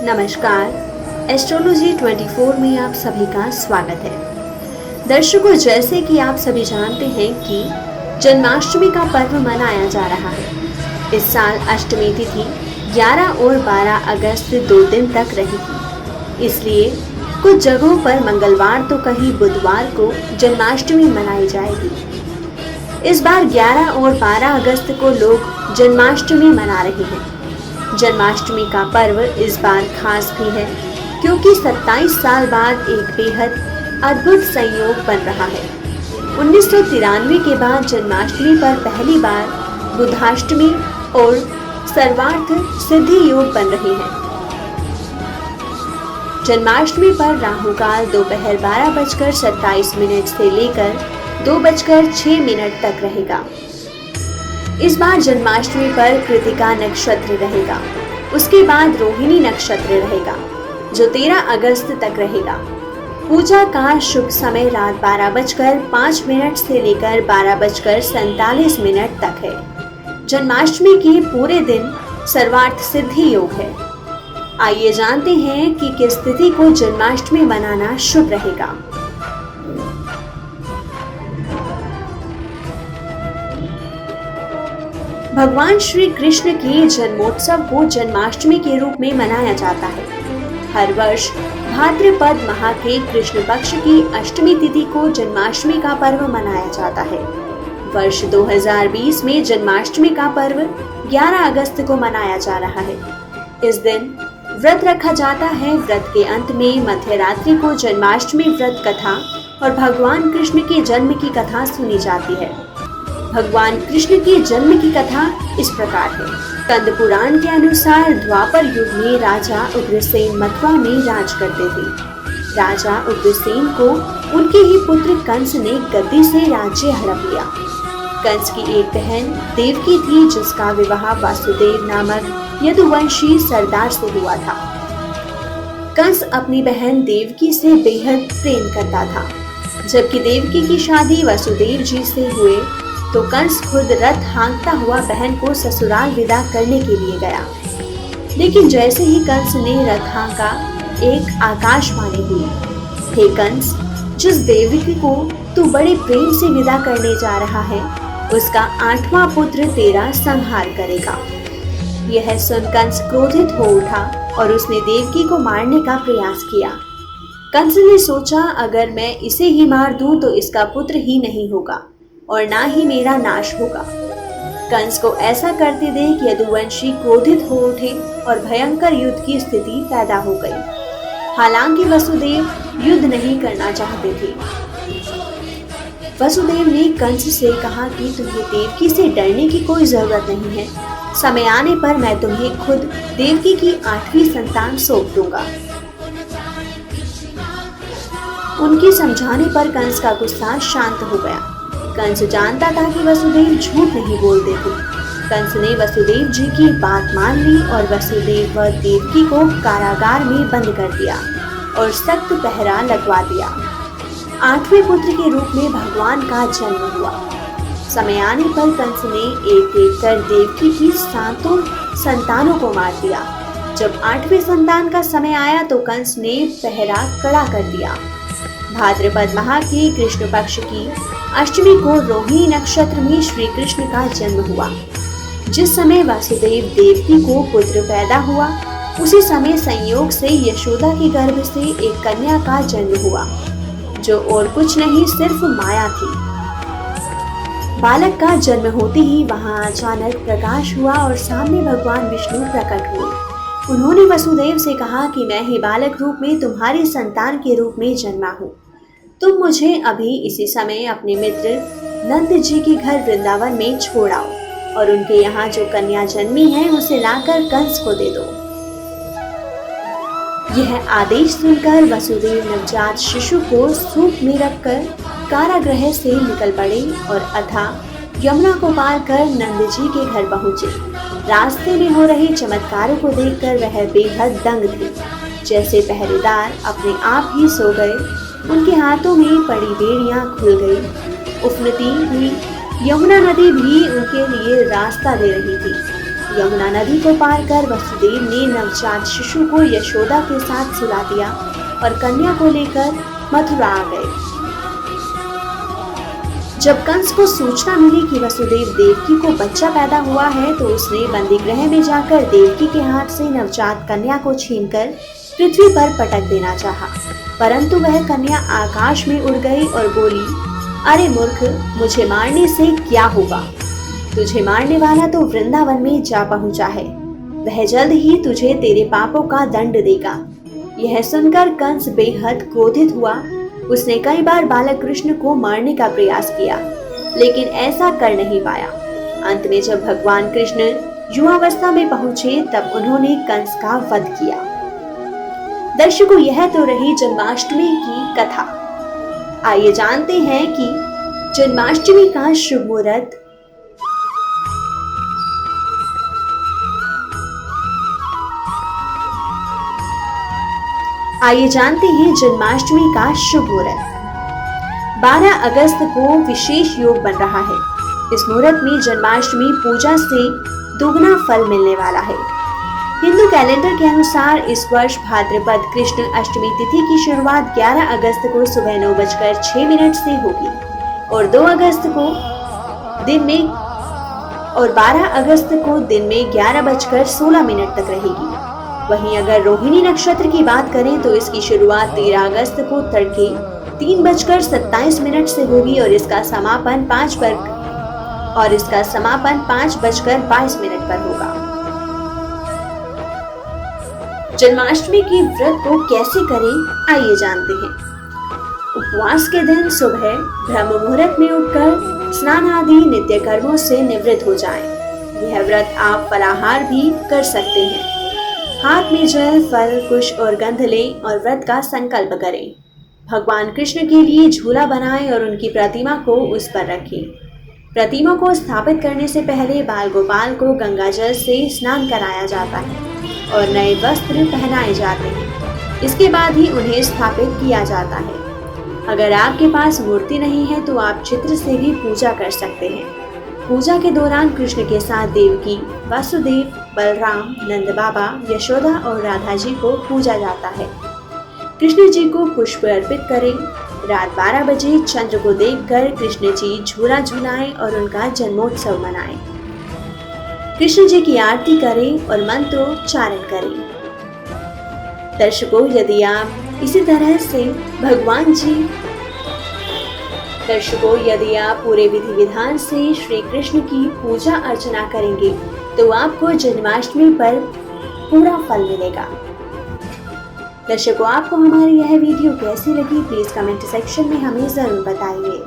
नमस्कार, एस्ट्रोलॉजी 24 में आप सभी का स्वागत है। दर्शकों, जैसे कि आप सभी जानते हैं कि जन्माष्टमी का पर्व मनाया जा रहा है। इस साल अष्टमी तिथि 11 और 12 अगस्त 2 दिन तक रहेगी। इसलिए कुछ जगहों पर मंगलवार तो कहीं बुधवार को जन्माष्टमी मनाई जाएगी। इस बार 11 और 12 अगस्त को लोग जन्माष्टमी मना रहे हैं। जन्माष्टमी का पर्व इस बार खास भी है क्योंकि 27 साल बाद एक बेहद अद्भुत संयोग बन रहा है। 1993 के बाद जन्माष्टमी पर पहली बार बुधाष्टमी और सर्वार्थ सिद्धि योग बन रहे हैं। जन्माष्टमी पर राहु काल दोपहर 12:27 से लेकर 2:06 तक रहेगा। इस बार जन्माष्टमी पर कृतिका नक्षत्र रहेगा। उसके बाद रोहिणी नक्षत्र रहेगा जो 13 अगस्त तक रहेगा। पूजा का शुभ समय रात 12:05 से लेकर 12:47 तक है। जन्माष्टमी के पूरे दिन सर्वार्थ सिद्धि योग है। आइए जानते हैं कि किस तिथि को जन्माष्टमी मनाना शुभ रहेगा। भगवान श्री कृष्ण के जन्मोत्सव को जन्माष्टमी के रूप में मनाया जाता है। हर वर्ष भाद्रपद माह के कृष्ण पक्ष की अष्टमी तिथि को जन्माष्टमी का पर्व मनाया जाता है। वर्ष 2020 में जन्माष्टमी का पर्व 11 अगस्त को मनाया जा रहा है। इस दिन व्रत रखा जाता है। व्रत के अंत में मध्य रात्रि को जन्माष्टमी व्रत कथा और भगवान कृष्ण के जन्म की कथा सुनी जाती है। भगवान कृष्ण के जन्म की कथा इस प्रकार है। कंद पुराण के अनुसार द्वापर युग में राजा उग्रसेन मथुरा में राज करते थे। राजा उग्रसेन को उनके ही पुत्र कंस ने गद्दी से राज्य हड़प लिया। कंस की एक बहन देवकी थी जिसका विवाह वासुदेव नामक यदुवंशी सरदार से हुआ था। कंस अपनी बहन देवकी से बेहद प्रेम करता था। जबकि देवकी की शादी वसुदेव जी से हुए तो कंस खुद रथ हाँकता हुआ बहन को ससुराल विदा करने के लिए गया। लेकिन जैसे ही कंस ने रथ हाँका, एक आकाशवाणी हुई, हे कंस, जिस देवकी को तू बड़े प्रेम से विदा करने जा रहा है, उसका 8वां पुत्र तेरा संहार करेगा। यह सुन कंस क्रोधित हो उठा और उसने देवकी को मारने का प्रयास किया। कंस ने सोचा, अगर मैं इसे ही मार दूं तो इसका पुत्र ही नहीं होगा और ना ही मेरा नाश होगा। कंस को ऐसा करते देख यदुवंशी क्रोधित हो उठे और भयंकर युद्ध की स्थिति पैदा हो गई। हालांकि वसुदेव युद्ध नहीं करना चाहते थे। वसुदेव ने कंस से कहा कि तुम्हें देवकी से डरने की कोई जरूरत नहीं है। समय आने पर मैं तुम्हें खुद देवकी की 8वीं संतान सौंप दूंगा। उनके समझाने पर कंस का गुस्सा शांत हो गया। कंस जानता था कि वसुदेव झूठ नहीं बोलते थे। कंस ने वसुदेव जी की बात मान ली और वसुदेव व देवकी को कारागार में बंद कर दिया और सख्त पहरा लगवा दिया। 8वें पुत्र के रूप में भगवान का जन्म हुआ। समय आने पर कंस ने एक एक कर देवकी की 7 संतानों को मार दिया। जब 8वें संतान का समय आया तो कंस ने पहरा कड़ा कर दिया। भाद्रपद माह की कृष्ण पक्ष की अष्टमी को रोहिणी नक्षत्र में श्री कृष्ण का जन्म हुआ। जिस समय वासुदेव देवकी को पुत्र पैदा हुआ, उसी समय संयोग से यशोदा के गर्भ से एक कन्या का जन्म हुआ जो और कुछ नहीं सिर्फ माया थी। बालक का जन्म होते ही वहां अचानक प्रकाश हुआ और सामने भगवान विष्णु प्रकट हुए। उन्होंने वसुदेव से कहा कि मैं ही बालक रूप में तुम्हारी संतान के रूप में जन्मा हूँ। तुम मुझे अभी इसी समय अपने मित्र नंद जी के घर वृंदावन में छोड़ आओ और उनके यहाँ जो कन्या जन्मी है उसे लाकर कंस को दे दो। यह आदेश सुनकर वसुदेव नवजात शिशु को सूप में रखकर कारागृह से निकल पड़े और अथाह यमुना को पार कर नंद जी के घर पहुँचे। रास्ते में हो रहे चमत्कारों को देखकर वह बेहद दंग थे। जैसे पहरेदार अपने आप ही सो गए, उनके हाथों में पड़ी बेड़ियां खुल गई। उफनती हुई यमुना नदी भी उनके लिए रास्ता दे रही थी। यमुना नदी को पार कर वसुदेव ने नवजात शिशु को यशोदा के साथ सुला दिया और कन्या को लेकर मथुरा आ गए। जब कंस को सूचना मिली कि वसुदेव देवकी को बच्चा पैदा हुआ है तो उसने बंदी गृह में जाकर देवकी के हाथ से नवजात कन्या को छीनकर पृथ्वी पर पटक देना चाहा, परंतु वह कन्या आकाश में उड़ गई और बोली, अरे मूर्ख, मुझे मारने से क्या होगा? तुझे मारने वाला तो वृंदावन में जा पहुंचा है। वह जल्द ही तुझे तेरे पापों का दंड देगा। यह सुनकर कंस बेहद क्रोधित हुआ। उसने कई बार बालक कृष्ण को मारने का प्रयास किया, लेकिन ऐसा कर नहीं पाया। अंत में जब भगवान कृष्ण युवावस्था में पहुंचे तब उन्होंने कंस का वध किया। दर्शकों, यह तो रही जन्माष्टमी की कथा। आइए जानते हैं कि जन्माष्टमी का शुभ मुहूर्त। आइए जानते हैं जन्माष्टमी का शुभ मुहूर्त। 12 अगस्त को विशेष योग बन रहा है। इस मुहूर्त में जन्माष्टमी पूजा से दोगुना फल मिलने वाला है। हिंदू कैलेंडर के अनुसार इस वर्ष भाद्रपद कृष्ण अष्टमी तिथि की शुरुआत 11 अगस्त को सुबह 9:06 से होगी और 2 अगस्त को दिन में और 12 अगस्त को दिन में 11:16 तक रहेगी। वहीं अगर रोहिणी नक्षत्र की बात करें तो इसकी शुरुआत 13 अगस्त को तड़के 3:27 से होगी और इसका समापन 5:22 पर होगा। जन्माष्टमी की व्रत को कैसे करें, आइए जानते हैं। उपवास के दिन सुबह ब्रह्म मुहूर्त में उठकर स्नान आदि नित्य कर्मों से निवृत्त हो जाएं। यह व्रत आप फलाहार भी कर सकते हैं। हाथ में जल, फल, कुश और गंध लें और व्रत का संकल्प करें। भगवान कृष्ण के लिए झूला बनाएं और उनकी प्रतिमा को उस पर रखें। प्रतिमा को स्थापित करने से पहले बाल गोपाल को गंगा जल से स्नान कराया जाता है और नए वस्त्र पहनाए जाते हैं। इसके बाद ही उन्हें स्थापित किया जाता है। अगर आपके पास मूर्ति नहीं है तो आप चित्र से भी पूजा कर सकते हैं। पूजा के दौरान कृष्ण के साथ देवकी, वासुदेव, बलराम, नंद बाबा, यशोदा और राधा जी को पूजा जाता है। कृष्ण जी को पुष्प अर्पित करें। रात 12 बजे चंद्र को देखकर कृष्ण जी झूला झुलाएं और उनका जन्मोत्सव मनाएं। कृष्ण जी की आरती करें और मंत्रोच्चारण करें। दर्शकों, यदि आप इसी तरह से यदि आप पूरे विधि विधान से श्री कृष्ण की पूजा अर्चना करेंगे तो आपको जन्माष्टमी पर पूरा फल मिलेगा। दर्शकों, आपको हमारी यह वीडियो कैसी लगी प्लीज कमेंट सेक्शन में हमें जरूर बताइए।